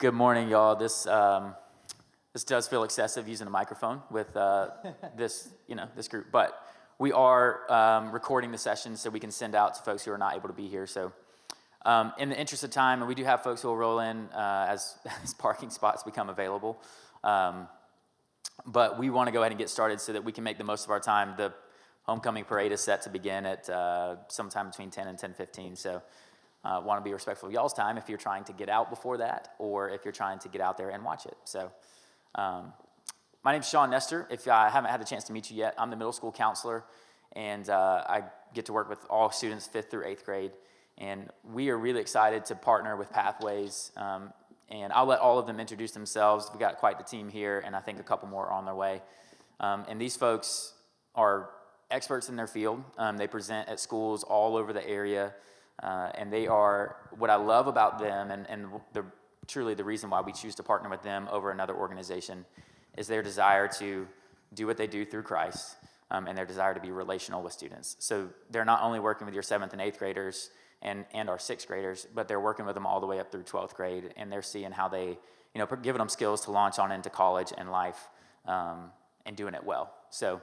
Good morning, y'all. This does feel excessive using a microphone with this group, but we are recording the session so we can send out to folks who are not able to be here. So, in the interest of time, and we do have folks who will roll in as parking spots become available, but we want to go ahead and get started so that we can make the most of our time. The homecoming parade is set to begin at sometime between 10 and 10:15. So. Want to be respectful of y'all's time if you're trying to get out before that or if you're trying to get out there and watch it. So my name's Sean Nestor. If I haven't had a chance to meet you yet, I'm the middle school counselor, and I get to work with all students 5th through 8th grade. And we are really excited to partner with Pathways, and I'll let all of them introduce themselves. We've got quite the team here, and I think a couple more are on their way. And these folks are experts in their field. They present at schools all over the area. And they are, what I love about them, and truly the reason why we choose to partner with them over another organization, is their desire to do what they do through Christ, and their desire to be relational with students. So they're not only working with your 7th and 8th graders and our 6th graders, but they're working with them all the way up through 12th grade, and they're seeing how they, giving them skills to launch on into college and life, and doing it well. So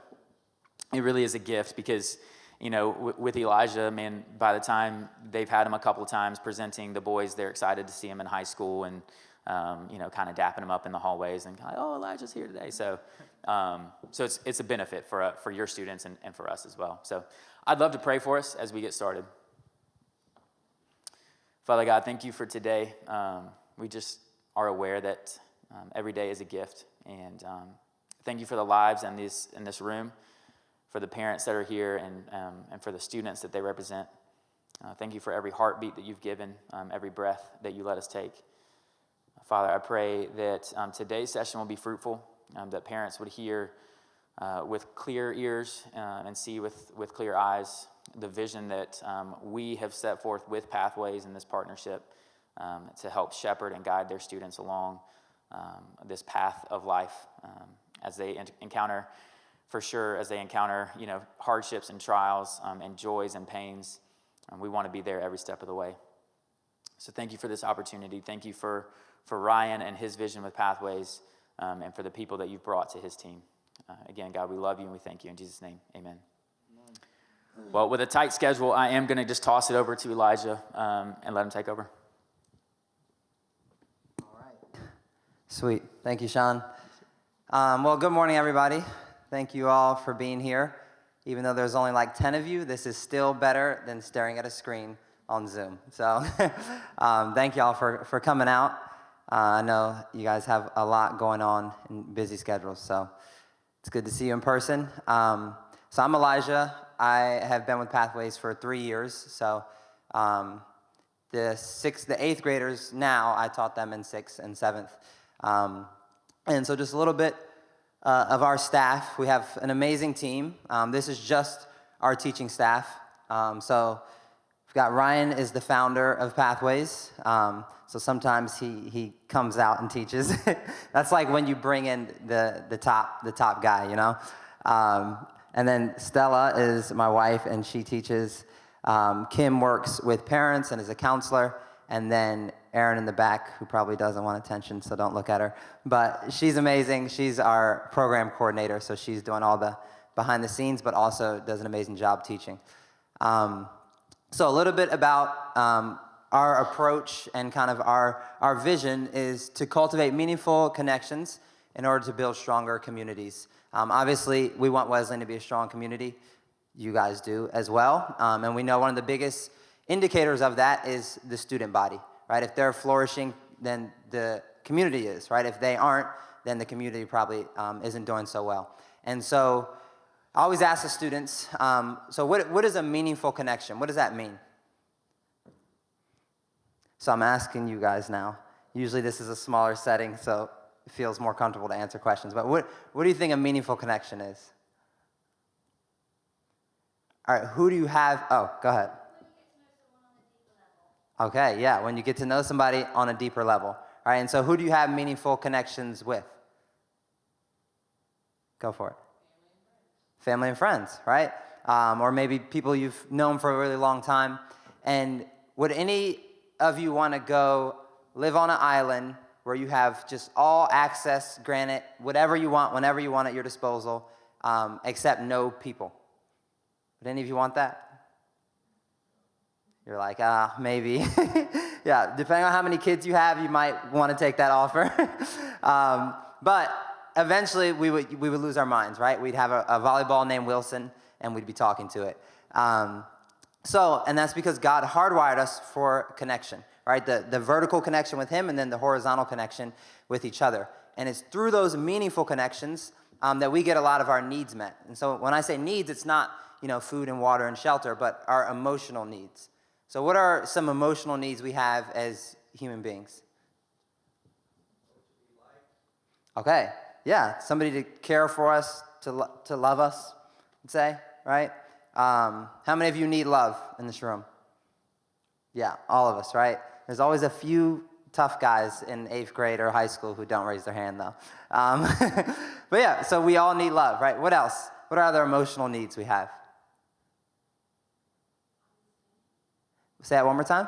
it really is a gift because with Elijah, man, by the time they've had him a couple of times presenting, the boys, they're excited to see him in high school and, kind of dapping him up in the hallways and kind of, oh, Elijah's here today. So it's a benefit for your students and for us as well. So I'd love to pray for us as we get started. Father God, thank you for today. We just are aware that every day is a gift. And thank you for the lives in this room, for the parents that are here, and for the students that they represent. Thank you for every heartbeat that you've given, every breath that you let us take. Father, I pray that today's session will be fruitful, that parents would hear with clear ears and see with clear eyes the vision that we have set forth with Pathways in this partnership to help shepherd and guide their students along this path of life as they encounter hardships and trials and joys and pains. We want to be there every step of the way. So thank you for this opportunity. Thank you for Ryan and his vision with Pathways, and for the people that you've brought to his team. Again, God, we love you and we thank you. In Jesus' name, amen. Well, with a tight schedule, I am going to just toss it over to Elijah and let him take over. All right. Sweet. Thank you, Sean. Well, good morning, everybody. Thank you all for being here. Even though there's only like 10 of you, this is still better than staring at a screen on Zoom. So thank you all for coming out. I know you guys have a lot going on and busy schedules, so it's good to see you in person. So I'm Elijah. I have been with Pathways for 3 years. So the 8th graders now, I taught them in 6th and 7th. And so just a little bit of our staff. We have an amazing team. This is just our teaching staff. So we've got Ryan is the founder of Pathways. So sometimes he comes out and teaches. That's like when you bring in the top guy, And then Stella is my wife, and she teaches. Kim works with parents and is a counselor. And then Erin in the back, who probably doesn't want attention, so don't look at her. But she's amazing. She's our program coordinator, so she's doing all the behind the scenes, but also does an amazing job teaching. So a little bit about our approach and kind of our vision is to cultivate meaningful connections in order to build stronger communities. Obviously, we want Wesleyan to be a strong community. You guys do as well. And we know one of the biggest indicators of that is the student body, right? If they're flourishing, then the community is, right? If they aren't, then the community probably isn't doing so well. And so I always ask the students, so what is a meaningful connection? What does that mean? So I'm asking you guys now. Usually this is a smaller setting, so it feels more comfortable to answer questions. But what do you think a meaningful connection is? All right, who do you have? Oh, go ahead. Okay, yeah, when you get to know somebody on a deeper level. All right, and so who do you have meaningful connections with? Go for it. Family and friends, right? Or maybe people you've known for a really long time. And would any of you want to go live on an island where you have just all access granted, whatever you want, whenever you want at your disposal, except no people. Would any of you want that? You're like, maybe. Yeah, depending on how many kids you have, you might want to take that offer. But eventually, we would lose our minds, right? We'd have a volleyball named Wilson, and we'd be talking to it. And that's because God hardwired us for connection, right? The vertical connection with him, and then the horizontal connection with each other. And it's through those meaningful connections that we get a lot of our needs met. And so when I say needs, it's not, food and water and shelter, but our emotional needs. So what are some emotional needs we have as human beings? Okay, yeah, somebody to care for us, to love us, I'd say, right? How many of you need love in this room? Yeah, all of us, right? There's always a few tough guys in 8th grade or high school who don't raise their hand, though. But yeah, so we all need love, right? What else? What are other emotional needs we have? Say that one more time.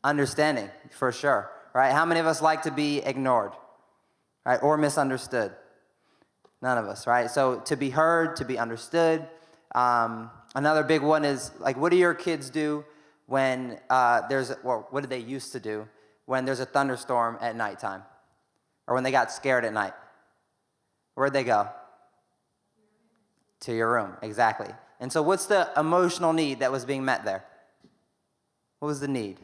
Understanding, for sure, right? How many of us like to be ignored, right, or misunderstood? None of us, right? So to be heard, to be understood. Another big one is, like, what do your kids do when what did they used to do when there's a thunderstorm at nighttime, or when they got scared at night? Where'd they go? To your room, exactly. And so what's the emotional need that was being met there? What was the need?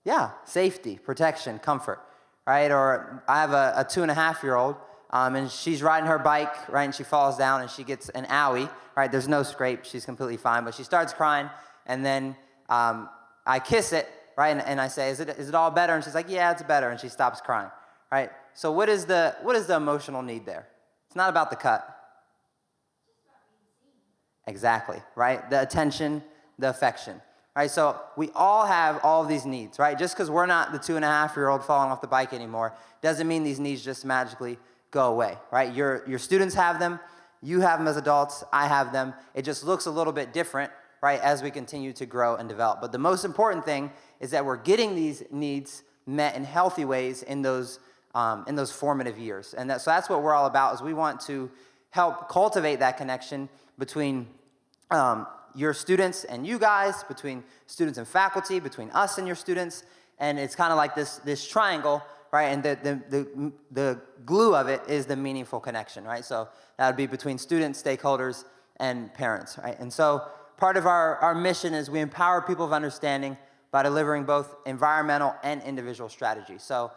Yeah, safety, protection, comfort, right? Or I have a 2.5-year-old, and she's riding her bike, right, and she falls down and she gets an owie, right? There's no scrape, she's completely fine, but she starts crying, and then I kiss it, right, and I say, is it all better? And she's like, yeah, it's better, and she stops crying, right? So what is the emotional need there? It's not about the cut. Exactly, right? The attention, the affection, right? So we all have all of these needs, right? Just because we're not the 2.5-year-old falling off the bike anymore doesn't mean these needs just magically go away, right? Your students have them, you have them as adults, I have them. It just looks a little bit different, right, as we continue to grow and develop. But the most important thing is that we're getting these needs met in healthy ways in those formative years. And so that's what we're all about, is we want to help cultivate that connection between your students and you guys, between students and faculty, between us and your students, and it's kind of like this triangle, right? And the glue of it is the meaningful connection, right? So that would be between students, stakeholders, and parents, right? And so part of our mission is we empower people of understanding by delivering both environmental and individual strategies. So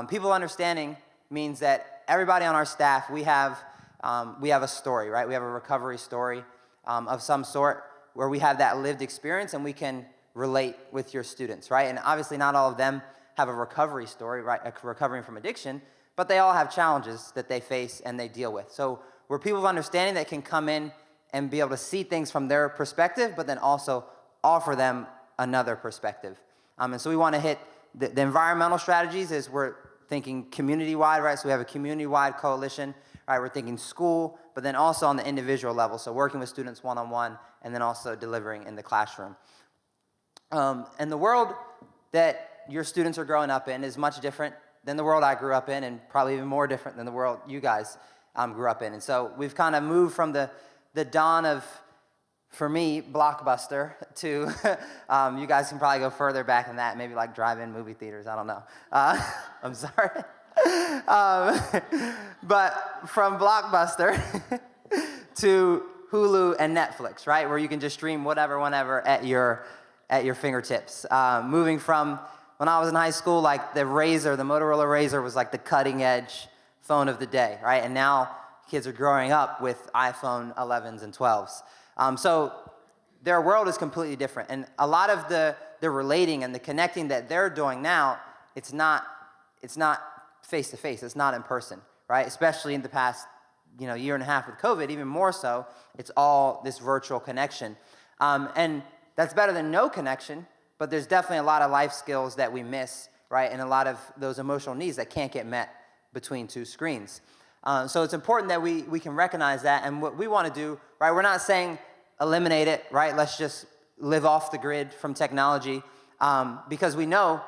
people understanding means that everybody on our staff, we have a story, right? We have a recovery story of some sort where we have that lived experience and we can relate with your students, right? And obviously not all of them have a recovery story, right? Recovering from addiction, but they all have challenges that they face and they deal with. So we're people of understanding that can come in and be able to see things from their perspective, but then also offer them another perspective. And so we want to hit the environmental strategies as we're thinking community-wide, right? So we have a community-wide coalition, right? We're thinking school, but then also on the individual level. So working with students one-on-one, and then also delivering in the classroom. And the world that your students are growing up in is much different than the world I grew up in, and probably even more different than the world you guys grew up in. And so we've kind of moved from the dawn of, for me, Blockbuster to, you guys can probably go further back than that, maybe like drive-in movie theaters, I don't know. I'm sorry. But from Blockbuster to Hulu and Netflix, right, where you can just stream whatever, whenever at your fingertips. Moving from when I was in high school, like the Motorola Razr was like the cutting edge phone of the day, right? And now kids are growing up with iPhone 11s and 12s. So their world is completely different. And a lot of the relating and the connecting that they're doing now, it's not face-to-face, it's not in person, right? Especially in the past year and a half with COVID, even more so, it's all this virtual connection. And that's better than no connection, but there's definitely a lot of life skills that we miss, right? And a lot of those emotional needs that can't get met between two screens. So it's important that we can recognize that, and what we want to do, right? We're not saying eliminate it, right? Let's just live off the grid from technology, because we know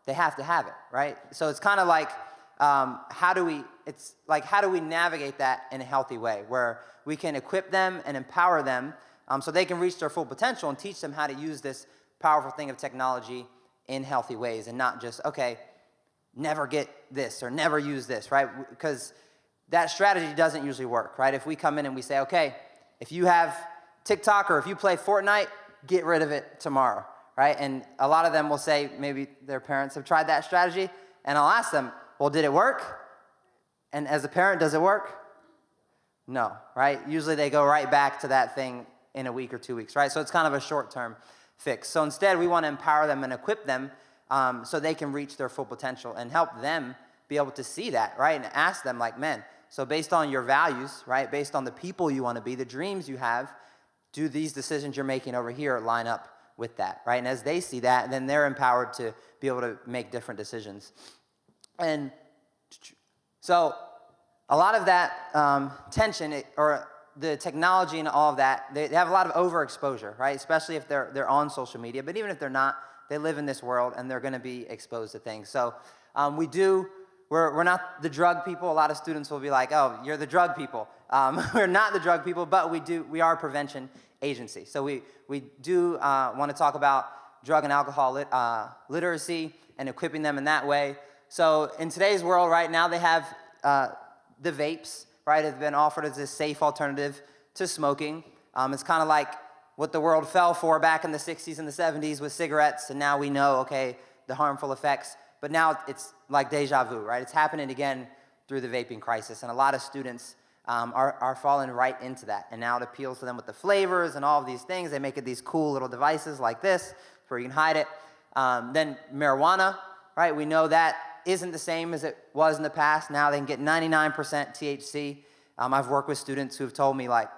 they have to have it, right? So it's kind of like, how do we navigate that in a healthy way where we can equip them and empower them so they can reach their full potential and teach them how to use this powerful thing of technology in healthy ways and not just, okay, never get this or never use this, right? Because that strategy doesn't usually work, right? If we come in and we say, okay, if you have TikTok or if you play Fortnite, get rid of it tomorrow, right? And a lot of them will say maybe their parents have tried that strategy, and I'll ask them, well, did it work? And as a parent, does it work? No, right? Usually they go right back to that thing in a week or 2 weeks, right? So it's kind of a short-term fix. So instead, we want to empower them and equip them so they can reach their full potential and help them be able to see that, right? And ask them like, man, so based on your values, right? Based on the people you want to be, the dreams you have, do these decisions you're making over here line up with that, right? And as they see that, then they're empowered to be able to make different decisions. And so a lot of that tension or the technology and all of that, they have a lot of overexposure, right? Especially if they're on social media. But even if they're not, they live in this world and they're going to be exposed to things. So we're not the drug people. A lot of students will be like, oh, you're the drug people. We're not the drug people, but we are a prevention agency. So we do want to talk about drug and alcohol literacy and equipping them in that way. So in today's world right now, they have the vapes, right? Have been offered as a safe alternative to smoking. It's kind of like what the world fell for back in the 60s and the 70s with cigarettes, and now we know, okay, the harmful effects. But now it's like deja vu, right? It's happening again through the vaping crisis, and a lot of students are falling right into that. And now it appeals to them with the flavors and all of these things. They make it these cool little devices like this where you can hide it. Then marijuana, right? We know that isn't the same as it was in the past. Now they can get 99% THC. I've worked with students who have told me like,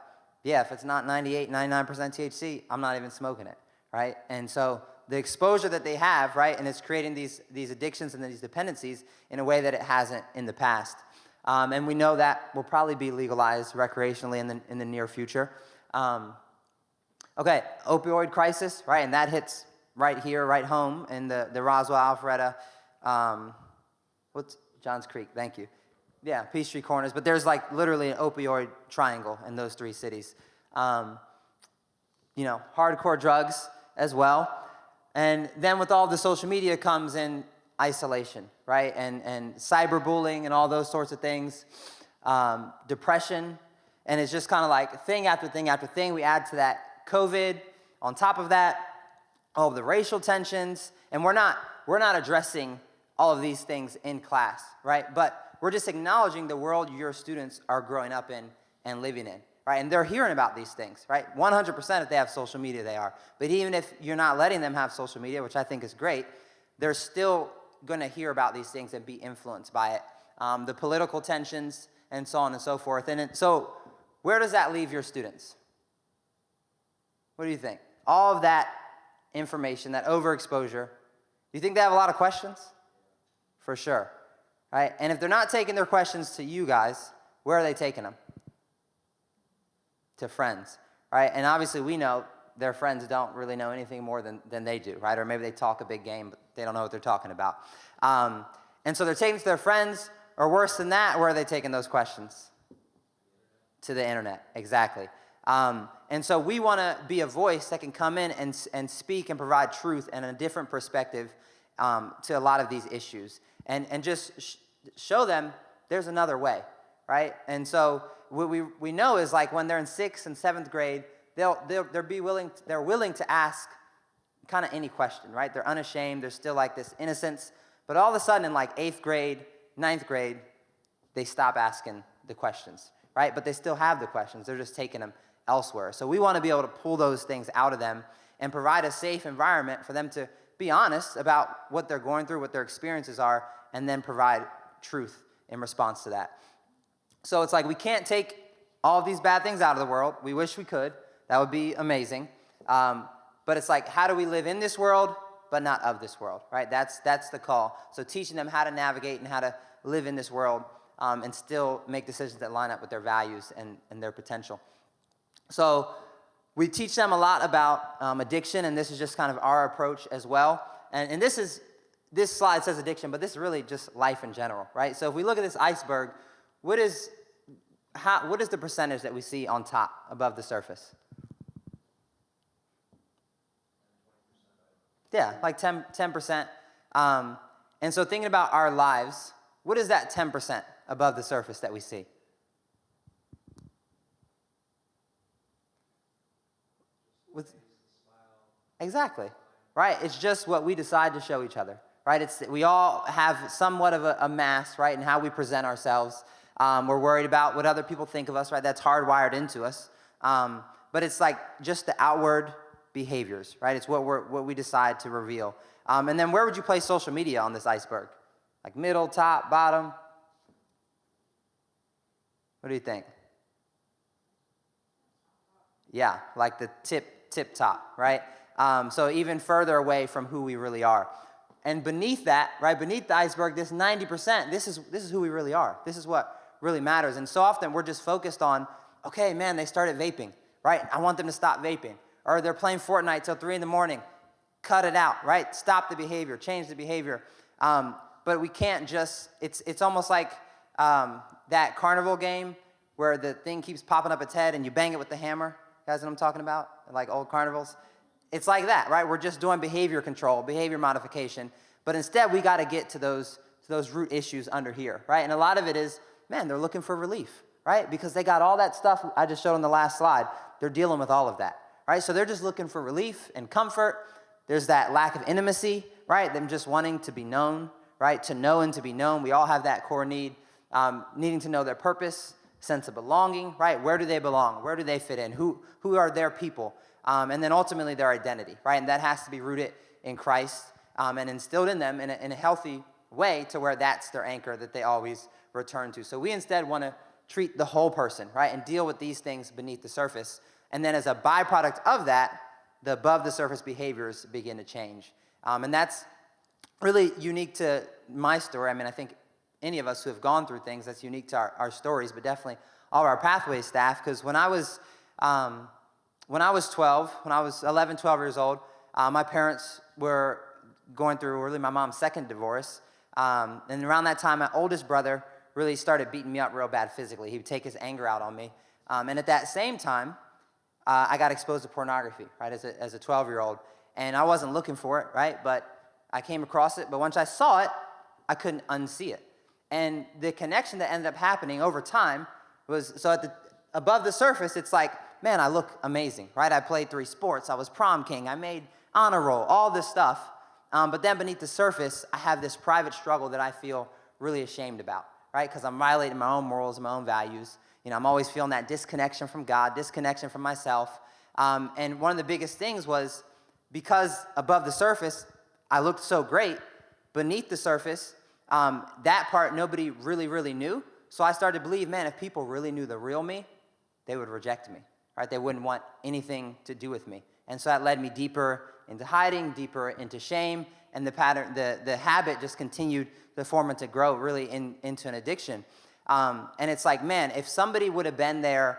yeah, if it's not 98, 99% THC, I'm not even smoking it, right? And so the exposure that they have, right, and it's creating these addictions and these dependencies in a way that it hasn't in the past. And we know that will probably be legalized recreationally in the near future. Okay, opioid crisis, right, and that hits right here, right home in the Roswell, Alpharetta, what's Johns Creek, thank you. Yeah, Peachtree Corners, but there's like literally an opioid triangle in those three cities. Hardcore drugs as well. And then with all the social media comes in isolation, right? And cyberbullying and all those sorts of things, depression, and it's just kind of like thing after thing after thing. We add to that COVID, on top of that, all of the racial tensions, and we're not addressing all of these things in class, right? But we're just acknowledging the world your students are growing up in and living in, right? And they're hearing about these things, right? 100% if they have social media, they are. But even if you're not letting them have social media, which I think is great, they're still going to hear about these things and be influenced by it. The political tensions and so on and so forth. So where does that leave your students? What do you think? All of that information, that overexposure, do you think they have a lot of questions? For sure, right? And if they're not taking their questions to you guys, where are they taking them? To friends, right? And obviously we know their friends don't really know anything more than they do, right? Or maybe they talk a big game, but they don't know what they're talking about. And so they're taking to their friends, or worse than that, where are they taking those questions? To the internet, exactly. And so we want to be a voice that can come in and speak and provide truth and a different perspective to a lot of these issues. And just show them there's another way, right? And so what we know is like when they're in 6th and 7th grade, they're willing to ask kind of any question, right? They're unashamed. There's still like this innocence. But all of a sudden in like 8th grade, 9th grade, they stop asking the questions, right? But they still have the questions. They're just taking them elsewhere. So we want to be able to pull those things out of them and provide a safe environment for them to be honest about what they're going through, what their experiences are, and then provide truth in response to that. So it's like we can't take all of these bad things out of the world. We wish we could. That would be amazing. But it's like, how do we live in this world, but not of this world, right? That's the call. So teaching them how to navigate and how to live in this world and still make decisions that line up with their values and their potential. So we teach them a lot about addiction, and this is just kind of our approach as well. And this is this slide says addiction, but this is really just life in general, right? So if we look at this iceberg, what is the percentage that we see on top, above the surface? Yeah, like 10%. And so thinking about our lives, what is that 10% above the surface that we see? Exactly, right? It's just what we decide to show each other, right? We all have somewhat of a mask, right, in how we present ourselves. We're worried about what other people think of us, right? That's hardwired into us. But it's like just the outward behaviors, right? It's what we decide to reveal. And then where would you place social media on this iceberg? Like middle, top, bottom? What do you think? Yeah, like the tip top, right? So even further away from who we really are. And beneath that, right, beneath the iceberg, this 90%, this is who we really are. This is what really matters. And so often we're just focused on, okay, man, they started vaping, right? I want them to stop vaping. Or they're playing Fortnite till 3 in the morning. Cut it out, right? Stop the behavior, change the behavior. But we can't just, it's almost like that carnival game where the thing keeps popping up its head and you bang it with the hammer. You guys know what I'm talking about? Like old carnivals. It's like that, right? We're just doing behavior control, behavior modification. But instead, we got to get to those root issues under here, right? And a lot of it is, man, they're looking for relief, right? Because they got all that stuff I just showed on the last slide. They're dealing with all of that, right? So they're just looking for relief and comfort. There's that lack of intimacy, right? Them just wanting to be known, right? To know and to be known. We all have that core need, needing to know their purpose, sense of belonging, right? Where do they belong? Where do they fit in? Who are their people? And then ultimately their identity, right? And that has to be rooted in Christ and instilled in them in a healthy way to where that's their anchor that they always return to. So we instead want to treat the whole person, right? And deal with these things beneath the surface. And then as a byproduct of that, the above the surface behaviors begin to change. And that's really unique to my story. I mean, I think any of us who have gone through things, that's unique to our stories, but definitely all of our Pathways staff. Because when I was 11, 12 years old, my parents were going through really my mom's second divorce. And around that time, my oldest brother really started beating me up real bad physically. He would take his anger out on me. And at that same time, I got exposed to pornography, right, as a 12-year-old. And I wasn't looking for it, right, but I came across it. But once I saw it, I couldn't unsee it. And the connection that ended up happening over time was, so above the surface, it's like, man, I look amazing, right? I played 3 sports. I was prom king. I made honor roll, all this stuff. But then beneath the surface, I have this private struggle that I feel really ashamed about, right? Because I'm violating my own morals, my own values. You know, I'm always feeling that disconnection from God, disconnection from myself. And one of the biggest things was because above the surface, I looked so great, beneath the surface, that part nobody really knew. So I started to believe, man, if people really knew the real me, they would reject me, right? They wouldn't want anything to do with me. And so that led me deeper into hiding, deeper into shame, and the pattern, the habit just continued to form and to grow really into an addiction. And it's like, man, if somebody would have been there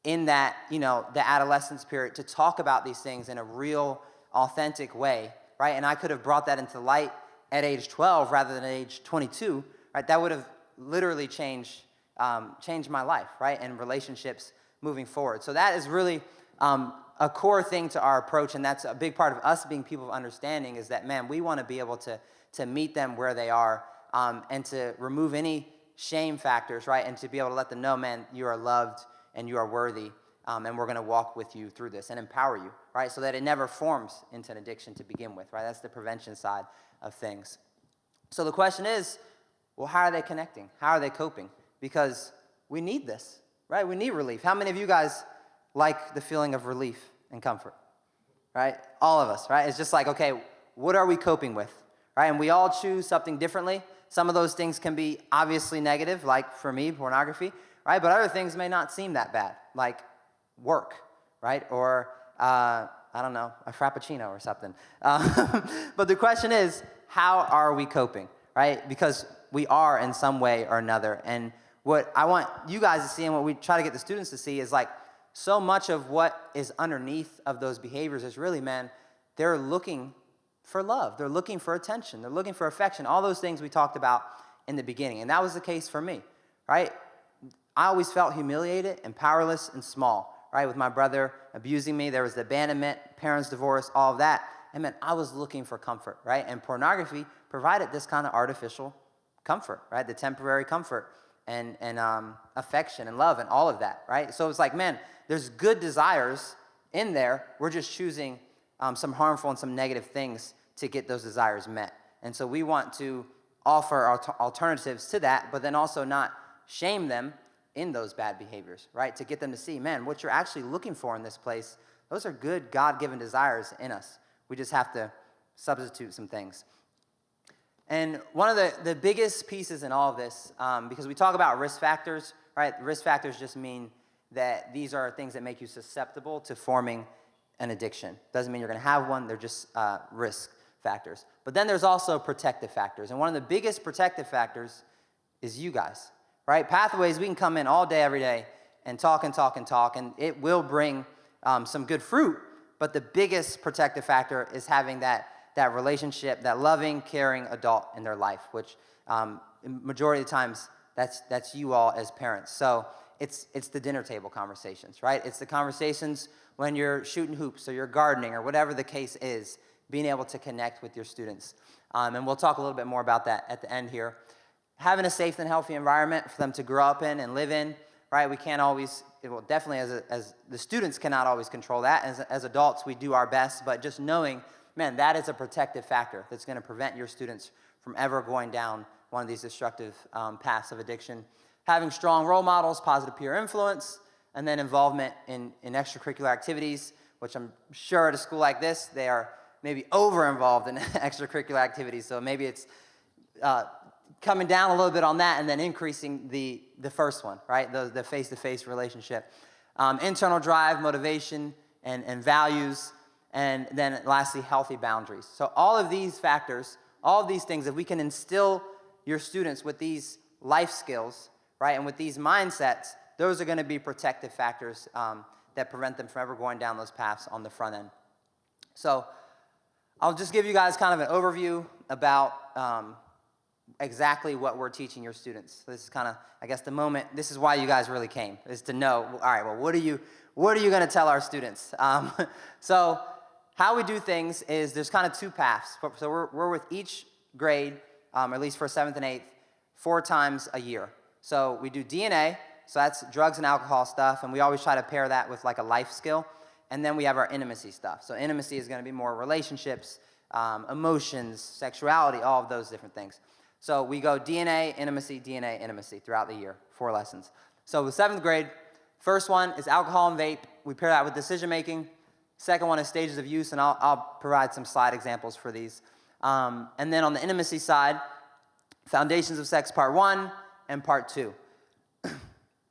in that, you know, the adolescence period to talk about these things in a real, authentic way, right? And I could have brought that into light at age 12 rather than age 22, right? That would have literally changed my life, right? And relationships moving forward. So that is really a core thing to our approach, and that's a big part of us being people of understanding is that, man, we want to be able to meet them where they are and to remove any shame factors, right? And to be able to let them know, man, you are loved and you are worthy, and we're going to walk with you through this and empower you, right? So that it never forms into an addiction to begin with, right? That's the prevention side of things. So the question is, well, how are they connecting? How are they coping? Because we need this, right? We need relief. How many of you guys like the feeling of relief and comfort, right? All of us, right? It's just like, okay, what are we coping with, right? And we all choose something differently. Some of those things can be obviously negative, like for me, pornography, right? But other things may not seem that bad, like work, right? Or, I don't know, a Frappuccino or something. But the question is, how are we coping, right? Because we are in some way or another. And what I want you guys to see and what we try to get the students to see is like, so much of what is underneath of those behaviors is really, man, they're looking for love. They're looking for attention. They're looking for affection. All those things we talked about in the beginning. And that was the case for me, right? I always felt humiliated and powerless and small, right? With my brother abusing me, there was the abandonment, parents' divorce, all of that. And man, I was looking for comfort, right? And pornography provided this kind of artificial comfort, right? The temporary comfort and affection and love and all of that, right? So it's like, man, there's good desires in there. We're just choosing some harmful and some negative things to get those desires met. And so we want to offer alternatives to that, but then also not shame them in those bad behaviors, right? To get them to see, man, what you're actually looking for in this place, those are good God-given desires in us. We just have to substitute some things. And one of the biggest pieces in all of this, because we talk about risk factors, right? Risk factors just mean that these are things that make you susceptible to forming an addiction. Doesn't mean you're going to have one. They're just risk factors. But then there's also protective factors. And one of the biggest protective factors is you guys, right? Pathways, we can come in all day, every day, and talk and talk and talk, and it will bring some good fruit. But the biggest protective factor is having that relationship, that loving, caring adult in their life, which majority of the times that's you all as parents. So it's the dinner table conversations, right? It's the conversations when you're shooting hoops or you're gardening or whatever the case is, being able to connect with your students. And we'll talk a little bit more about that at the end here. Having a safe and healthy environment for them to grow up in and live in, right? We can't always, well, definitely as the students cannot always control that. As adults, we do our best, but just knowing, man, that is a protective factor that's going to prevent your students from ever going down one of these destructive paths of addiction. Having strong role models, positive peer influence, and then involvement in extracurricular activities, which I'm sure at a school like this, they are maybe over-involved in extracurricular activities. So maybe it's coming down a little bit on that and then increasing the first one, right? The face-to-face relationship. Internal drive, motivation, and values, and then lastly, healthy boundaries. So all of these factors, all of these things, if we can instill your students with these life skills, right, and with these mindsets, those are going to be protective factors that prevent them from ever going down those paths on the front end. So I'll just give you guys kind of an overview about exactly what we're teaching your students. So this is kind of, I guess, the moment. This is why you guys really came, is to know, all right, well, what are you going to tell our students? So how we do things is there's kind of two paths. So we're with each grade, at least for 7th and 8th, 4 times a year. So we do DNA, so that's drugs and alcohol stuff, and we always try to pair that with like a life skill. And then we have our intimacy stuff. So intimacy is going to be more relationships, emotions, sexuality, all of those different things. So we go DNA, intimacy throughout the year, 4 lessons. So with 7th grade, first one is alcohol and vape. We pair that with decision making. Second one is stages of use, and I'll provide some slide examples for these. And then on the intimacy side, foundations of sex part 1 and part 2.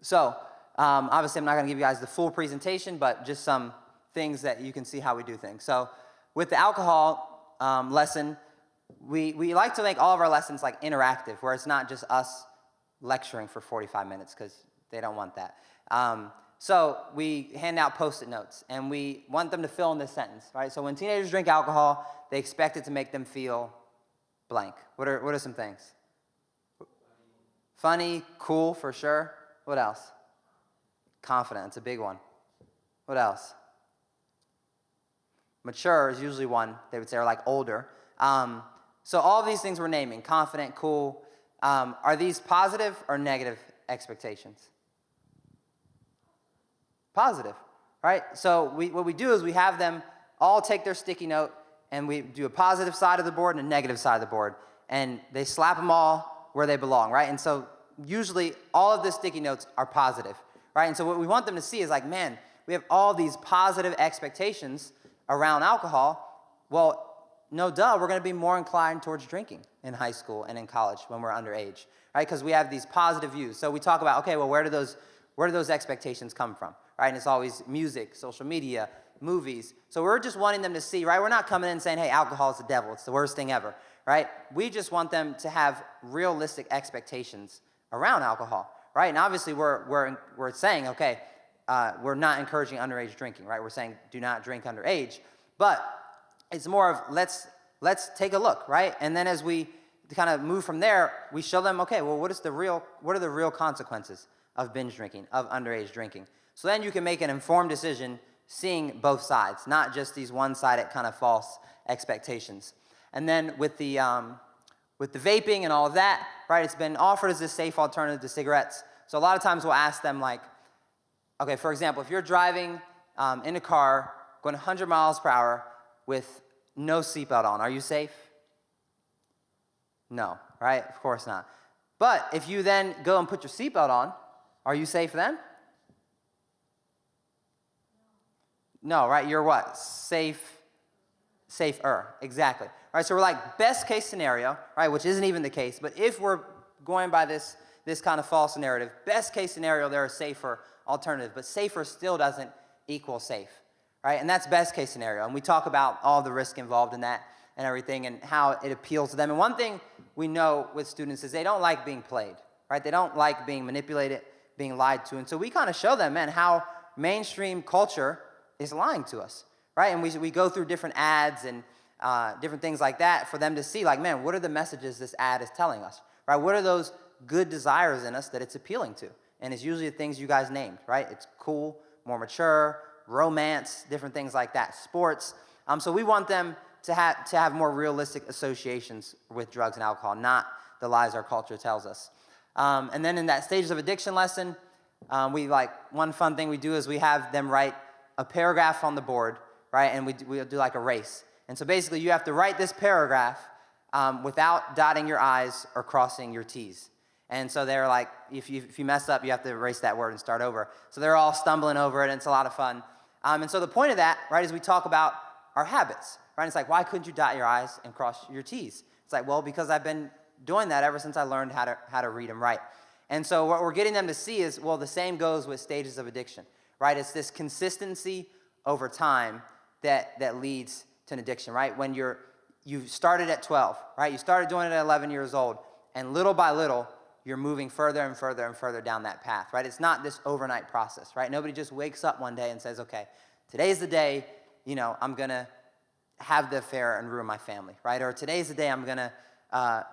So obviously I'm not going to give you guys the full presentation, but just some things that you can see how we do things. So with the alcohol lesson, we like to make all of our lessons like interactive, where it's not just us lecturing for 45 minutes, because they don't want that. So we hand out Post-it notes, and we want them to fill in this sentence, right? So when teenagers drink alcohol, they expect it to make them feel blank. What are some things? Funny, cool, for sure. What else? Confident, it's a big one. What else? Mature is usually one, they would say, or like older. So all of these things we're naming, confident, cool, are these positive or negative expectations? Positive, right? So what we do is we have them all take their sticky note, and we do a positive side of the board and a negative side of the board, and they slap them all where they belong, right? And so usually all of the sticky notes are positive, right? And so what we want them to see is like, man, we have all these positive expectations around alcohol. Well, no duh, we're going to be more inclined towards drinking in high school and in college when we're underage, right? Because we have these positive views. So we talk about, okay, well, where do those expectations come from, right? And it's always music, social media, movies. So we're just wanting them to see, right? We're not coming in saying, hey, alcohol is the devil. It's the worst thing ever, right? We just want them to have realistic expectations around alcohol, right? And obviously we're saying, okay, we're not encouraging underage drinking, right? We're saying do not drink underage. But it's more of let's let's take a look, right? And then as we kind of move from there, we show them, okay, well, what are the real consequences of binge drinking, of underage drinking? So then you can make an informed decision seeing both sides, not just these one-sided kind of false expectations. And then with the vaping and all of that, right, it's been offered as this safe alternative to cigarettes. So a lot of times we'll ask them, like, okay, for example, if you're driving in a car going 100 miles per hour with no seatbelt on, are you safe? No, right? Of course not. But if you then go and put your seatbelt on, are you safe then? No, right? You're what? Safer. Exactly. All right, so we're like best case scenario, right, which isn't even the case, but if we're going by this kind of false narrative, best case scenario, they're a safer alternative, but safer still doesn't equal safe, right? And that's best case scenario. And we talk about all the risk involved in that and everything and how it appeals to them. And one thing we know with students is they don't like being played, right? They don't like being manipulated, being lied to. And so we kind of show them, man, how mainstream culture is lying to us, right? And we go through different ads and different things like that for them to see, like, man, what are the messages this ad is telling us, right? What are those good desires in us that it's appealing to? And it's usually the things you guys named, right? It's cool, more mature, romance, different things like that, sports. So we want them to have more realistic associations with drugs and alcohol, not the lies our culture tells us. And then in that stages of addiction lesson, one fun thing we do is we have them write a paragraph on the board, right? And we'll do like a race. And so basically you have to write this paragraph without dotting your I's or crossing your T's. And so they're like, if you mess up, you have to erase that word and start over. So they're all stumbling over it, and it's a lot of fun. And so the point of that, right, is we talk about our habits, right? It's like, why couldn't you dot your I's and cross your T's? It's like, well, because I've been doing that ever since I learned how to read and write. And so what we're getting them to see is, well, the same goes with stages of addiction, right? It's this consistency over time that leads to an addiction, right? When you started at 12, right? You started doing it at 11 years old, and little by little, you're moving further and further and further down that path, right? It's not this overnight process, right? Nobody just wakes up one day and says, okay, today's the day, I'm going to have the affair and ruin my family, right? Or today's the day I'm going to,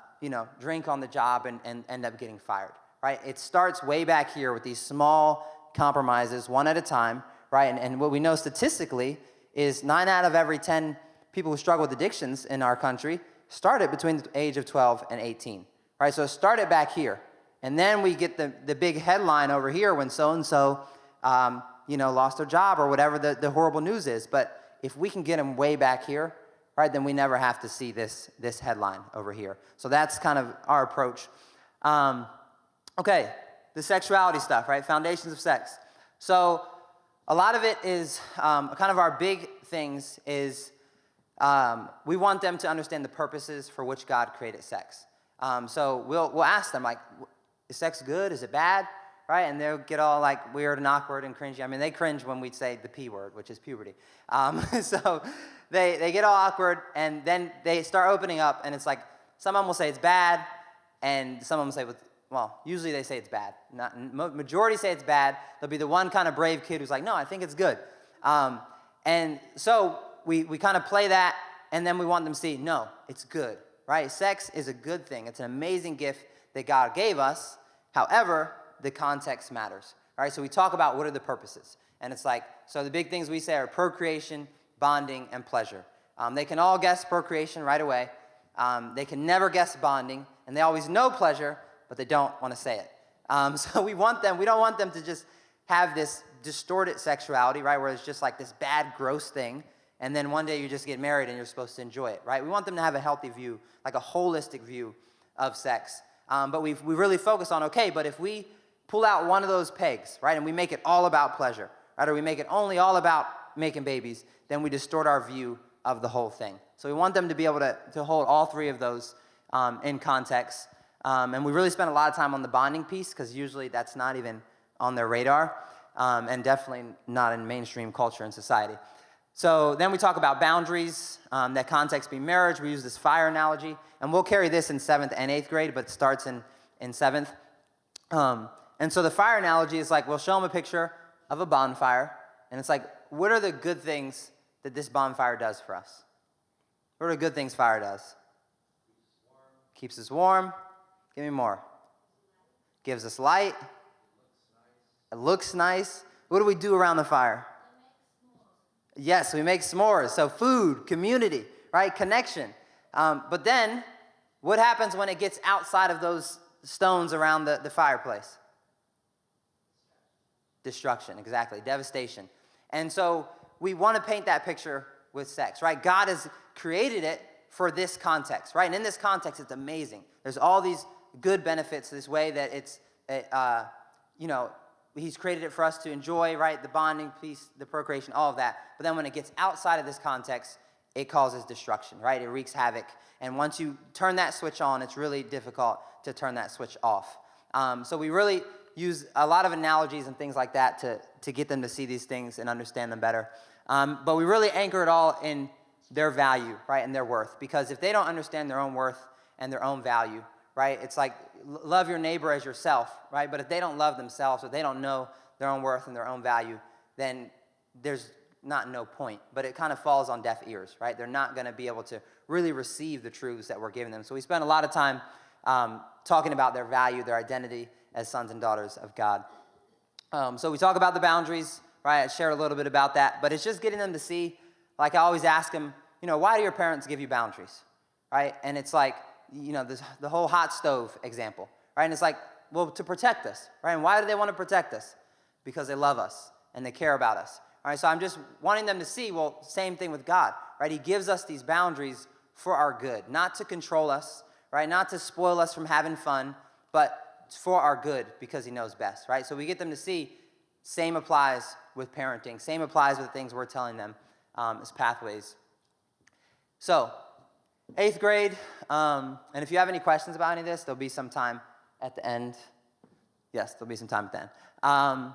drink on the job and end up getting fired, right? It starts way back here with these small compromises, one at a time, right? And what we know statistically is 9 out of every 10 people who struggle with addictions in our country started between the age of 12 and 18. Right, so start it back here, and then we get the big headline over here when so-and-so, lost their job or whatever the horrible news is. But if we can get them way back here, right, then we never have to see this headline over here. So that's kind of our approach. Okay, the sexuality stuff, right, foundations of sex. So a lot of it is kind of our big things is we want them to understand the purposes for which God created sex. So we'll ask them, like, is sex good? Is it bad? Right? And they'll get all like weird and awkward and cringy. I mean, they cringe when we say the P word, which is puberty. So they get all awkward, and then they start opening up, and it's like some of them will say it's bad, and some of them say, usually they say it's bad. Majority say it's bad. There'll be the one kind of brave kid who's like, no, I think it's good. And so we kind of play that, and then we want them to see, no, it's good. Right? Sex is a good thing. It's an amazing gift that God gave us. However, the context matters. All right? So we talk about what are the purposes. And it's like, so the big things we say are procreation, bonding, and pleasure. They can all guess procreation right away. They can never guess bonding. And they always know pleasure, but they don't want to say it. So we don't want them to just have this distorted sexuality, right? Where it's just like this bad, gross thing. And then one day you just get married and you're supposed to enjoy it, right? We want them to have a healthy view, like a holistic view of sex. But we really focus on, okay, but if we pull out one of those pegs, right, and we make it all about pleasure, right, or we make it only all about making babies, then we distort our view of the whole thing. So we want them to be able to hold all three of those in context. And we really spend a lot of time on the bonding piece because usually that's not even on their radar and definitely not in mainstream culture and society. So then we talk about boundaries, that context being marriage. We use this fire analogy, and we'll carry this in 7th and 8th grade, but it starts in 7th. And so the fire analogy is like, we'll show them a picture of a bonfire, and it's like, what are the good things that this bonfire does for us? What are the good things fire does? Keeps us warm. Give me more. Gives us light. It looks nice. What do we do around the fire? Yes, we make s'mores. So food, community, right? Connection. But then, what happens when it gets outside of those stones around the fireplace? Destruction, exactly. Devastation. And so we want to paint that picture with sex, right? God has created it for this context, right? And in this context, it's amazing. There's all these good benefits this way that He's created it for us to enjoy, right? The bonding, peace, the procreation, all of that. But then when it gets outside of this context, it causes destruction, right? It wreaks havoc. And once you turn that switch on, it's really difficult to turn that switch off. So we really use a lot of analogies and things like that to get them to see these things and understand them better. But we really anchor it all in their value, right, and their worth. Because if they don't understand their own worth and their own value, right, it's like love your neighbor as yourself, right? But if they don't love themselves or they don't know their own worth and their own value, then there's no point. But it kind of falls on deaf ears, right? They're not going to be able to really receive the truths that we're giving them. So we spend a lot of time talking about their value, their identity as sons and daughters of God. So we talk about the boundaries, right? I shared a little bit about that. But it's just getting them to see, like I always ask them, why do your parents give you boundaries, right? And it's like, the whole hot stove example, right? And it's like, well, to protect us, right? And why do they want to protect us? Because they love us and they care about us. All right, so I'm just wanting them to see, well, same thing with God, right? He gives us these boundaries for our good, not to control us, right? Not to spoil us from having fun, but for our good because he knows best, right? So we get them to see, same applies with parenting, same applies with the things we're telling them as pathways. So, 8th grade, and if you have any questions about any of this, there'll be some time at the end. Yes, there'll be some time at the end.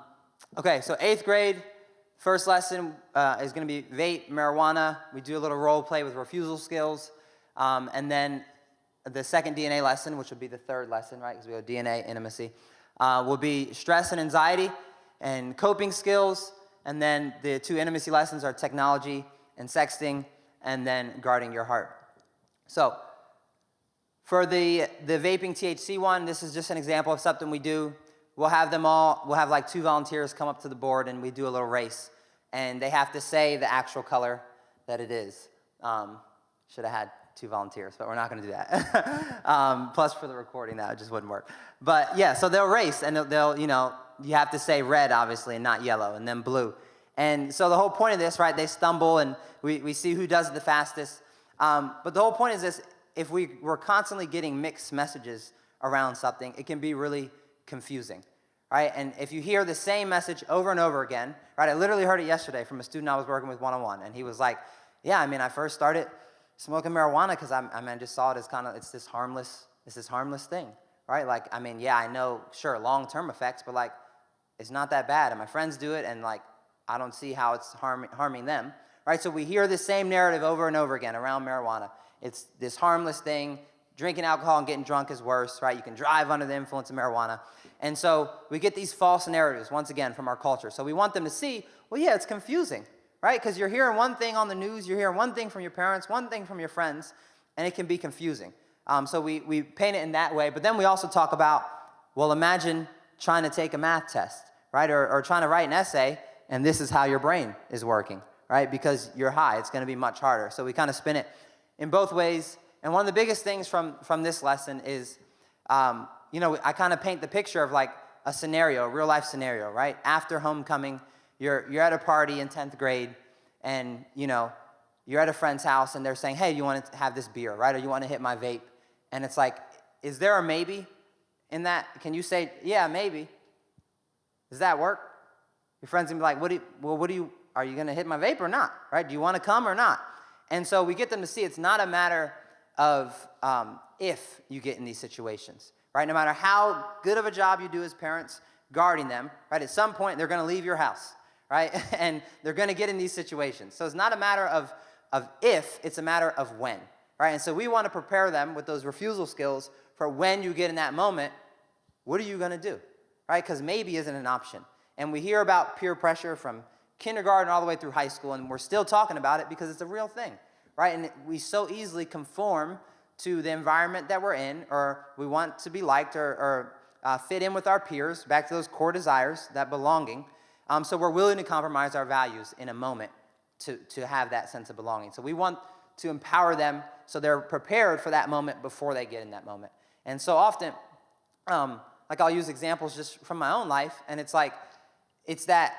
Okay, so 8th grade, first lesson is going to be vape, marijuana. We do a little role play with refusal skills. And then the second DNA lesson, which will be the third lesson, right, because we have DNA, intimacy, will be stress and anxiety and coping skills. And then the 2 intimacy lessons are technology and sexting, and then guarding your heart. So for the vaping THC one, this is just an example of something we do. We'll have like 2 volunteers come up to the board and we do a little race. And they have to say the actual color that it is. Should have had 2 volunteers, but we're not going to do that. Plus for the recording, that just wouldn't work. But yeah, so they'll race and they'll you have to say red, obviously, and not yellow, and then blue. And so the whole point of this, right, they stumble and we see who does it the fastest. But the whole point is this: if we're constantly getting mixed messages around something, it can be really confusing, right? And if you hear the same message over and over again, right? I literally heard it yesterday from a student I was working with one-on-one, and he was like, yeah, I first started smoking marijuana because I just saw it as it's this harmless thing, right? Like, yeah, I know, sure, long-term effects, but like, it's not that bad, and my friends do it, and like, I don't see how it's harming them. Right, so we hear the same narrative over and over again around marijuana. It's this harmless thing. Drinking alcohol and getting drunk is worse, right? You can drive under the influence of marijuana. And so we get these false narratives, once again, from our culture. So we want them to see, well, yeah, it's confusing, right? Because you're hearing one thing on the news, you're hearing one thing from your parents, one thing from your friends, and it can be confusing. So we paint it in that way. But then we also talk about, well, imagine trying to take a math test, right? Or trying to write an essay, and this is how your brain is working. Right, because you're high, it's going to be much harder. So we kind of spin it in both ways. And one of the biggest things from this lesson is, I kind of paint the picture of like a scenario, a real life scenario, right? After homecoming, you're at a party in 10th grade, and you're at a friend's house, and they're saying, hey, you want to have this beer, right? Or you want to hit my vape? And it's like, is there a maybe in that? Can you say, yeah, maybe? Does that work? Your friend's going to be like, are you going to hit my vape or not, right? Do you want to come or not? And so we get them to see it's not a matter of if you get in these situations, right? No matter how good of a job you do as parents guarding them, right? At some point, they're going to leave your house, right? And they're going to get in these situations. So it's not a matter of if, it's a matter of when, right? And so we want to prepare them with those refusal skills for when you get in that moment, what are you going to do, right? Because maybe isn't an option. And we hear about peer pressure from kindergarten all the way through high school, and we're still talking about it because it's a real thing, right? And we so easily conform to the environment that we're in, or we want to be liked or fit in with our peers, back to those core desires, that belonging. So we're willing to compromise our values in a moment to have that sense of belonging. So we want to empower them so they're prepared for that moment before they get in that moment. And so often, like I'll use examples just from my own life, and it's like, it's that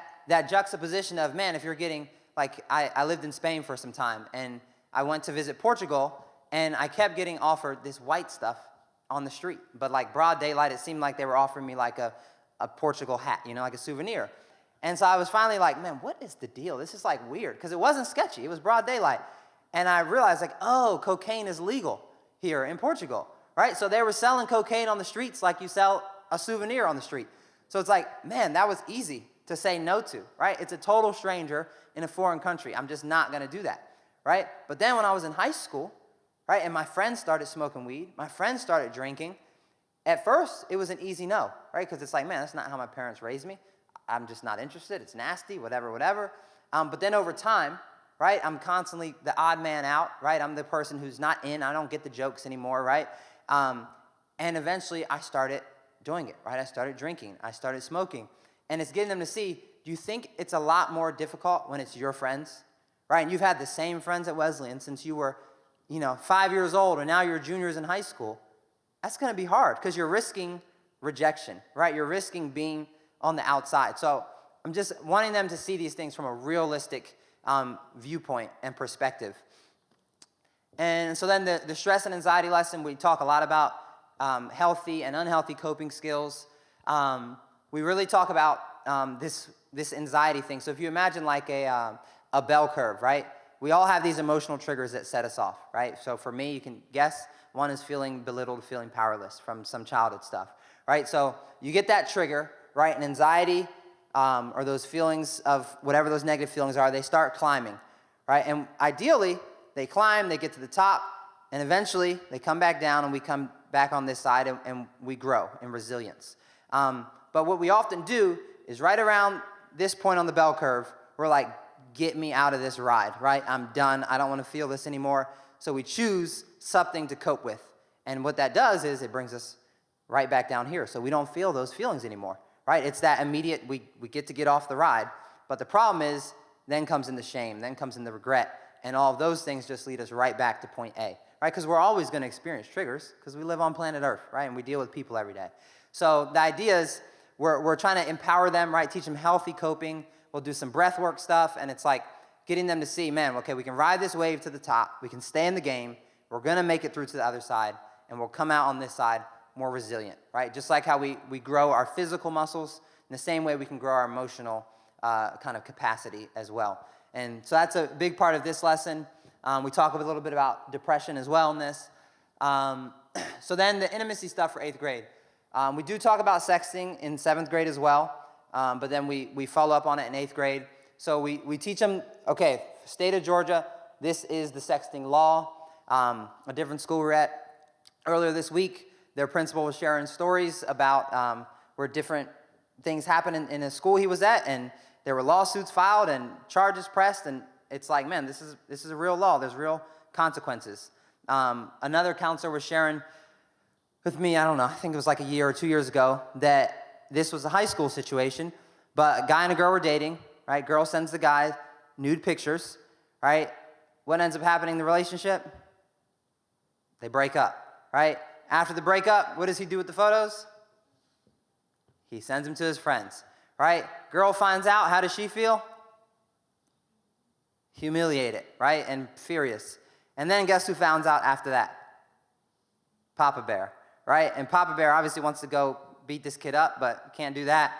juxtaposition of, man, if you're getting, like I lived in Spain for some time, and I went to visit Portugal, and I kept getting offered this white stuff on the street. But like broad daylight, it seemed like they were offering me like a Portugal hat, like a souvenir. And so I was finally like, man, what is the deal? This is like weird, because it wasn't sketchy. It was broad daylight. And I realized like, oh, cocaine is legal here in Portugal, right? So they were selling cocaine on the streets like you sell a souvenir on the street. So it's like, man, that was easy to say no to, right? It's a total stranger in a foreign country. I'm just not going to do that, right? But then when I was in high school, right, and my friends started smoking weed, my friends started drinking, at first it was an easy no, right? Because it's like, man, that's not how my parents raised me. I'm just not interested. It's nasty, whatever. But then over time, right, I'm constantly the odd man out, right? I'm the person who's not in. I don't get the jokes anymore, right? And eventually I started doing it, right? I started drinking. I started smoking. And it's getting them to see, do you think it's a lot more difficult when it's your friends, right? And you've had the same friends at Wesleyan since you were, 5 years old, and now you're juniors in high school. That's going to be hard because you're risking rejection, right? You're risking being on the outside. So I'm just wanting them to see these things from a realistic viewpoint and perspective. And so then the stress and anxiety lesson, we talk a lot about healthy and unhealthy coping skills. We really talk about this anxiety thing. So if you imagine like a bell curve, right? We all have these emotional triggers that set us off, right? So for me, you can guess, one is feeling belittled, feeling powerless from some childhood stuff, right? So you get that trigger, right? And anxiety, or those feelings of whatever those negative feelings are, they start climbing, right? And ideally, they climb, they get to the top, and eventually they come back down, and we come back on this side, and we grow in resilience. But what we often do is right around this point on the bell curve, we're like, get me out of this ride, right? I'm done. I don't want to feel this anymore. So we choose something to cope with. And what that does is it brings us right back down here. So we don't feel those feelings anymore, right? It's that immediate, we get off the ride. But the problem is, then comes in the shame, then comes in the regret, and all of those things just lead us right back to point A, right? Because we're always going to experience triggers because we live on planet Earth, right? And we deal with people every day. So the idea is we're trying to empower them, right? Teach them healthy coping. We'll do some breath work stuff, and it's like getting them to see, man, okay, we can ride this wave to the top. We can stay in the game. We're going to make it through to the other side, and we'll come out on this side more resilient, right? Just like how we grow our physical muscles, in the same way we can grow our emotional kind of capacity as well. And so that's a big part of this lesson. We talk a little bit about depression as well in this. So then the intimacy stuff for 8th grade. We do talk about sexting in 7th grade as well, but then we follow up on it in 8th grade. So we teach them, okay, state of Georgia, this is the sexting law. A different school we're at earlier this week, their principal was sharing stories about where different things happened in a school he was at, and there were lawsuits filed and charges pressed, and it's like, man, this is a real law. There's real consequences. Another counselor was sharing with me, I don't know, I think it was like a year or 2 years ago, that this was a high school situation, but a guy and a girl were dating, right? Girl sends the guy nude pictures, right? What ends up happening in the relationship? They break up, right? After the breakup, what does he do with the photos? He sends them to his friends, right? Girl finds out, how does she feel? Humiliated, right? And furious. And then guess who finds out after that? Papa Bear, right? And Papa Bear obviously wants to go beat this kid up, but can't do that.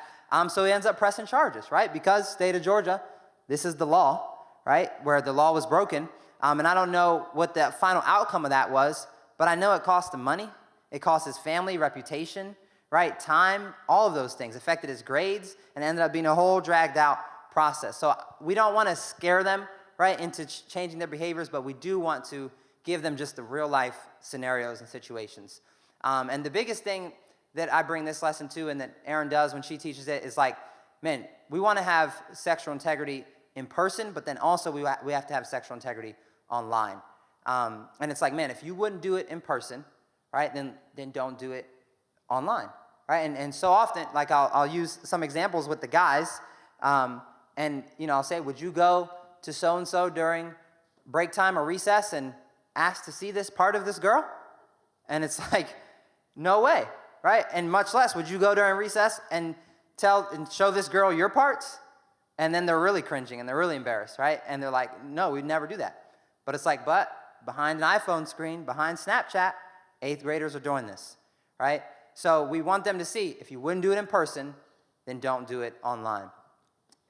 So he ends up pressing charges, right? Because state of Georgia, this is the law, right? Where the law was broken. And I don't know what the final outcome of that was, but I know it cost him money. It cost his family, reputation, right? Time, all of those things affected his grades and ended up being a whole dragged out process. So we don't want to scare them, right, into changing their behaviors, but we do want to give them just the real life scenarios and situations. And the biggest thing that I bring this lesson to, and that Erin does when she teaches it, is like, man, we want to have sexual integrity in person, but then also we have to have sexual integrity online. And it's like, man, if you wouldn't do it in person, right, then don't do it online, right? And so often, like I'll use some examples with the guys, and I'll say, would you go to so-and-so during break time or recess and ask to see this part of this girl? And it's like, no way, right? And much less, would you go during recess and show this girl your parts? And then they're really cringing and they're really embarrassed, right? And they're like, no, we'd never do that. But it's like, but behind an iPhone screen, behind Snapchat, 8th graders are doing this, right? So we want them to see, if you wouldn't do it in person, then don't do it online.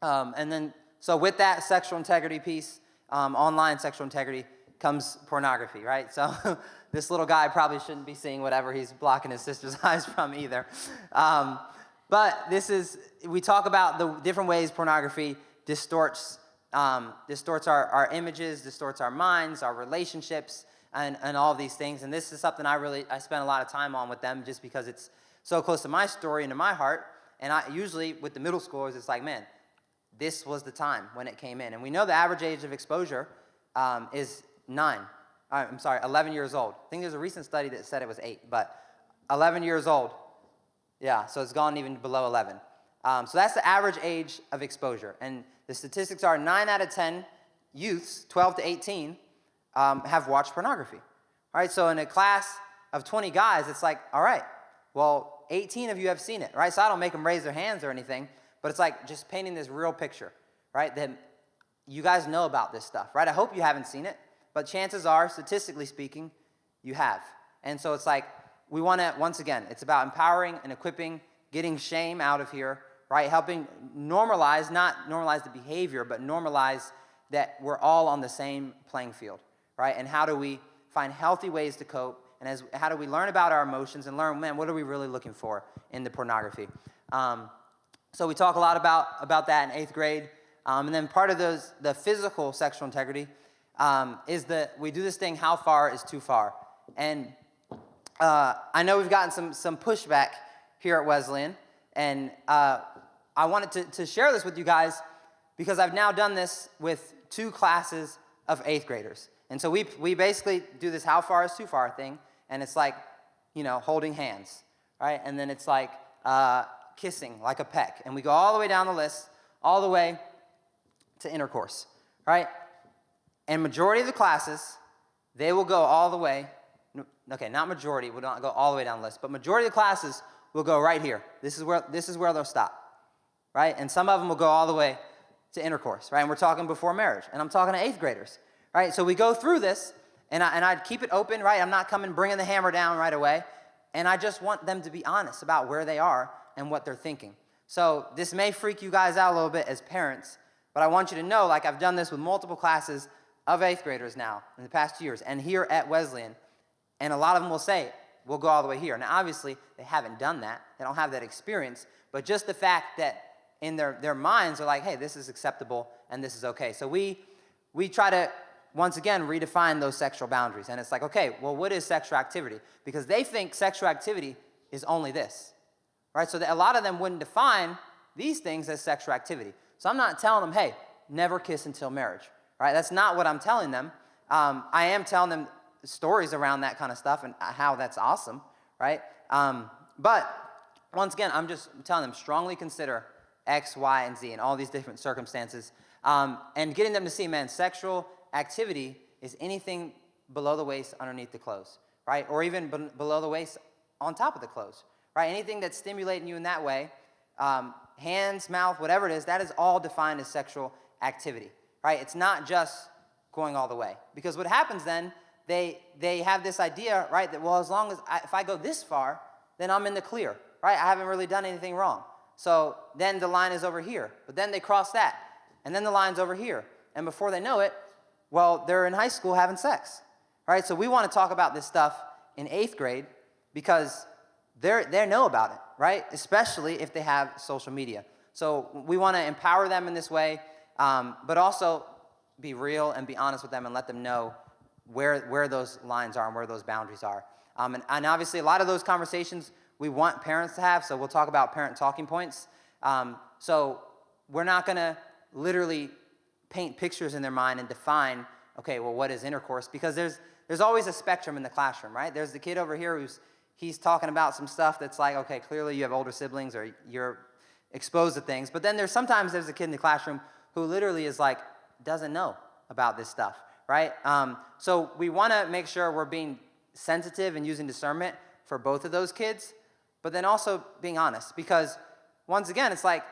And then, so with that sexual integrity piece, online sexual integrity, comes pornography, right? So this little guy probably shouldn't be seeing whatever he's blocking his sister's eyes from either. But we talk about the different ways pornography distorts our images, distorts our minds, our relationships, and all of these things. And this is something I spend a lot of time on with them, just because it's so close to my story and to my heart. And I usually, with the middle schoolers, it's like, man, this was the time when it came in. And we know the average age of exposure is 11 years old. I think there's a recent study that said it was 8, but 11 years old. Yeah, so it's gone even below 11. So that's the average age of exposure. And the statistics are 9 out of 10 youths, 12 to 18, have watched pornography. All right, so in a class of 20 guys, it's like, all right, well, 18 of you have seen it, right? So I don't make them raise their hands or anything, but it's like just painting this real picture, right? That you guys know about this stuff, right? I hope you haven't seen it, but chances are, statistically speaking, you have. And so it's like, we want to, once again, it's about empowering and equipping, getting shame out of here, right? Helping normalize, not normalize the behavior, but normalize that we're all on the same playing field, right? And how do we find healthy ways to cope? And how do we learn about our emotions and learn, man, what are we really looking for in the pornography? So we talk a lot about that in 8th grade. And then part of the physical sexual integrity is that we do this thing, how far is too far? And I know we've gotten some pushback here at Wesleyan, and I wanted to share this with you guys because I've now done this with 2 classes of 8th graders. And so we basically do this how far is too far thing, and it's like, holding hands, right? And then it's like kissing, like a peck. And we go all the way down the list, all the way to intercourse, right? And majority of the classes, they will go all the way. Okay, not majority, will not go all the way down the list, but majority of the classes will go right here. This is where they'll stop, right? And some of them will go all the way to intercourse, right? And we're talking before marriage, and I'm talking to 8th graders, right? So we go through this, and I'd keep it open, right? I'm not bringing the hammer down right away, and I just want them to be honest about where they are and what they're thinking. So this may freak you guys out a little bit as parents, but I want you to know, like I've done this with multiple classes of 8th graders now in the past 2 years, and here at Wesleyan. And a lot of them will say, we'll go all the way here. Now, obviously, they haven't done that. They don't have that experience. But just the fact that in their minds are like, hey, this is acceptable and this is okay. So we try to, once again, redefine those sexual boundaries. And it's like, okay, well, what is sexual activity? Because they think sexual activity is only this, right? So a lot of them wouldn't define these things as sexual activity. So I'm not telling them, hey, never kiss until marriage, right? That's not what I'm telling them. I am telling them stories around that kind of stuff and how that's awesome, right? But once again, I'm just telling them, strongly consider X, Y, and Z in all these different circumstances, and getting them to see, man, sexual activity is anything below the waist, underneath the clothes, right? Or even below the waist, on top of the clothes, right? Anything that's stimulating you in that way, hands, mouth, whatever it is, that is all defined as sexual activity, right? It's not just going all the way. Because what happens then, they have this idea, right, that, well, as long as if I go this far, then I'm in the clear, right? I haven't really done anything wrong. So then the line is over here. But then they cross that. And then the line's over here. And before they know it, well, they're in high school having sex, right? So we want to talk about this stuff in 8th grade because they know about it, right? Especially if they have social media. So we want to empower them in this way, but also be real and be honest with them and let them know where those lines are and where those boundaries are. And obviously a lot of those conversations we want parents to have, so we'll talk about parent talking points. So we're not going to literally paint pictures in their mind and define okay, well, what is intercourse? Because there's always a spectrum in the classroom, right? There's the kid over here he's talking about some stuff that's like, okay, clearly you have older siblings or you're exposed to things. But then sometimes there's a kid in the classroom who literally is like, doesn't know about this stuff, right? So we want to make sure we're being sensitive and using discernment for both of those kids, but then also being honest, because once again, it's like,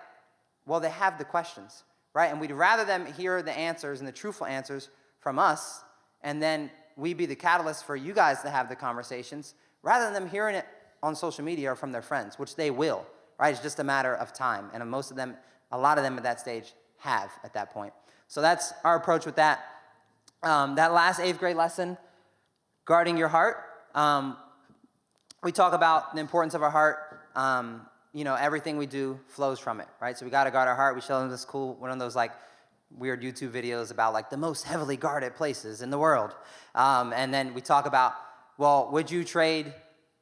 well, they have the questions, right? And we'd rather them hear the answers and the truthful answers from us, and then we be the catalyst for you guys to have the conversations, rather than them hearing it on social media or from their friends, which they will, right? It's just a matter of time, and most of them, a lot of them at that stage have at that point. So that's our approach with that. That last 8th grade lesson, guarding your heart, we talk about the importance of our heart. You know, everything we do flows from it, right? So we got to guard our heart. We show them this cool, one of those like weird YouTube videos about like the most heavily guarded places in the world. And then we talk about, well, would you trade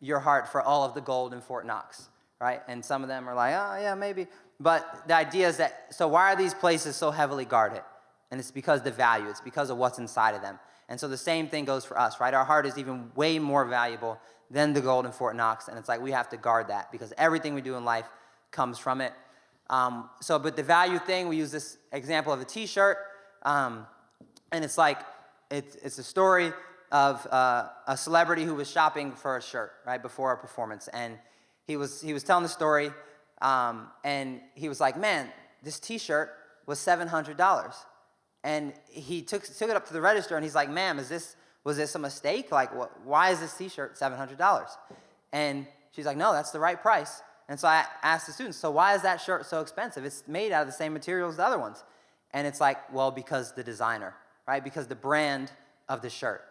your heart for all of the gold in Fort Knox, right? And some of them are like, oh, yeah, maybe. But the idea is that, so why are these places so heavily guarded? And it's because the value. It's because of what's inside of them. And so the same thing goes for us, right? Our heart is even way more valuable than the gold in Fort Knox. And it's like we have to guard that because everything we do in life comes from it. But the value thing, we use this example of a T-shirt. And it's like, it's a story of a celebrity who was shopping for a shirt, right, before a performance. And he was telling the story, and he was like, man, this T-shirt was $700. And he took it up to the register, and he's like, ma'am, was this a mistake? Like, why is this T-shirt $700? And she's like, no, that's the right price. And so I asked the students, so why is that shirt so expensive? It's made out of the same material as the other ones. And it's like, well, because the designer, right? Because the brand of the shirt.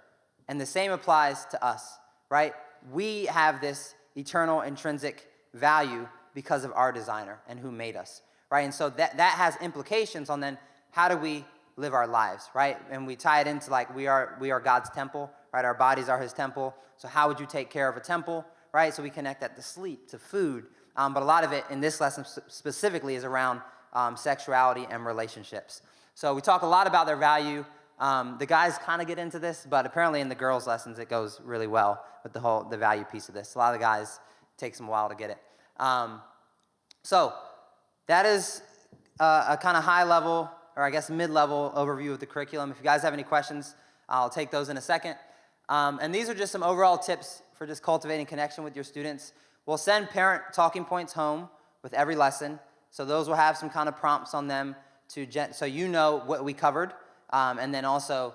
And the same applies to us, right? We have this eternal intrinsic value because of our designer and who made us, right? And so that has implications on then how do we live our lives, right? And we tie it into like we are God's temple, right? Our bodies are his temple. So how would you take care of a temple, right? So we connect that to sleep, to food. But a lot of it in this lesson specifically is around sexuality and relationships. So we talk a lot about their value. The guys kind of get into this, but apparently in the girls' lessons it goes really well with the value piece of this. A lot of the guys, it takes them a while to get it. So that is a kind of high level, or I guess mid-level overview of the curriculum. If you guys have any questions, I'll take those in a second. And these are just some overall tips for just cultivating connection with your students. We'll send parent talking points home with every lesson. So those will have some kind of prompts on them so you know what we covered. And then also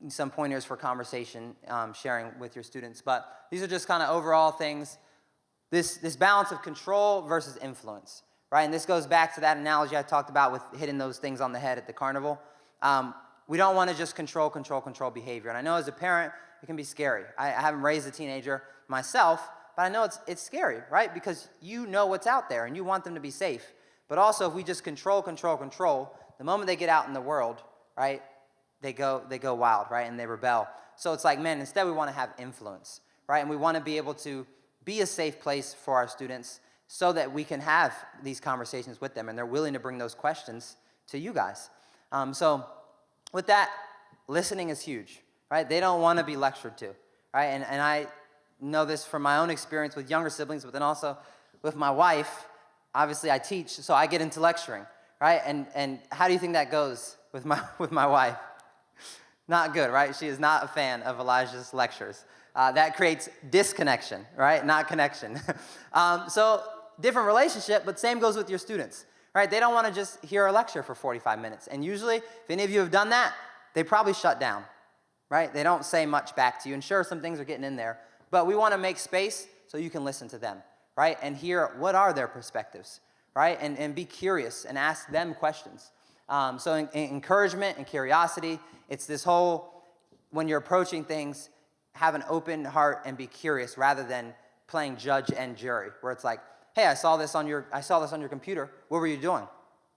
some pointers for conversation sharing with your students. But these are just kind of overall things. This balance of control versus influence, right? And this goes back to that analogy I talked about with hitting those things on the head at the carnival. We don't want to just control behavior. And I know as a parent, it can be scary. I haven't raised a teenager myself, but I know it's scary, right? Because you know what's out there and you want them to be safe. But also if we just control, the moment they get out in the world, right, they go wild, right, and they rebel. So it's like, man, instead we want to have influence, right? And we want to be able to be a safe place for our students so that we can have these conversations with them and they're willing to bring those questions to you guys. So with that, listening is huge, right? They don't want to be lectured to, right? And I know this from my own experience with younger siblings, but then also with my wife. Obviously I teach, so I get into lecturing, right? And how do you think that goes with my wife? Not good, right? She is not a fan of Elijah's lectures. That creates disconnection, right? Not connection. So different relationship, but same goes with your students, right? They don't want to just hear a lecture for 45 minutes. And usually, if any of you have done that, they probably shut down, right? They don't say much back to you. And sure, some things are getting in there, but we want to make space so you can listen to them, right? And hear what are their perspectives, right? And be curious and ask them questions. So encouragement and curiosity, it's this whole, when you're approaching things, have an open heart and be curious rather than playing judge and jury, where it's like, hey, I saw this on your computer. What were you doing?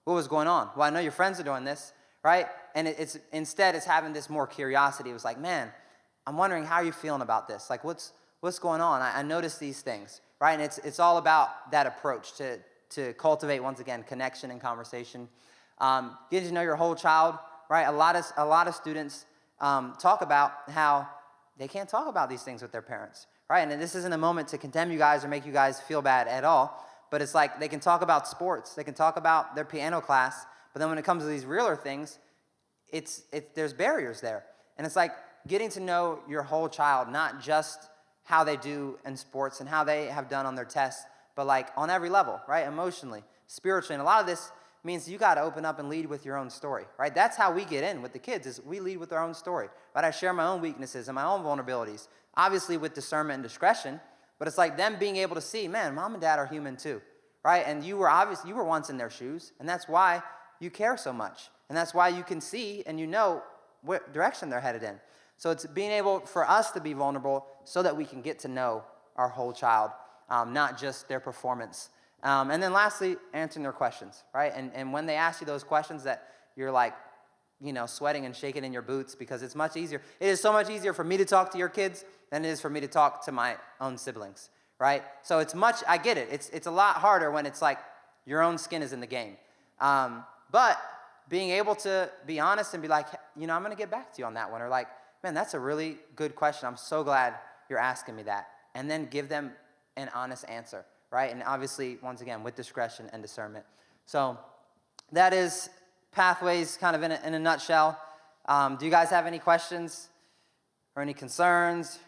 What was going on? Well, I know your friends are doing this, right? And instead it's having this more curiosity. It was like, man, I'm wondering how you're feeling about this. Like, what's going on? I noticed these things, right? And it's all about that approach to cultivate, once again, connection and conversation. Getting to know your whole child, right? A lot of students, talk about how they can't talk about these things with their parents, right? And this isn't a moment to condemn you guys or make you guys feel bad at all, but it's like they can talk about sports, they can talk about their piano class, but then when it comes to these realer things, there's barriers there. And it's like getting to know your whole child, not just how they do in sports and how they have done on their tests, but like on every level, right? Emotionally, spiritually. And a lot of this means you got to open up and lead with your own story, right? That's how we get in with the kids, is we lead with our own story, right? I share my own weaknesses and my own vulnerabilities, obviously with discernment and discretion, but it's like them being able to see, man, mom and dad are human too, right? And you were once in their shoes, and that's why you care so much. And that's why you can see and you know what direction they're headed in. So it's being able for us to be vulnerable so that we can get to know our whole child, not just their performance. And then lastly, answering their questions, right? And when they ask you those questions that you're like, sweating and shaking in your boots, because it's much easier. It is so much easier for me to talk to your kids than it is for me to talk to my own siblings, right? So I get it. It's a lot harder when it's like your own skin is in the game. But being able to be honest and be like, I'm going to get back to you on that one. Or like, man, that's a really good question. I'm so glad you're asking me that. And then give them an honest answer, right? And obviously, once again, with discretion and discernment. So that is Pathways kind of in a nutshell. Do you guys have any questions or any concerns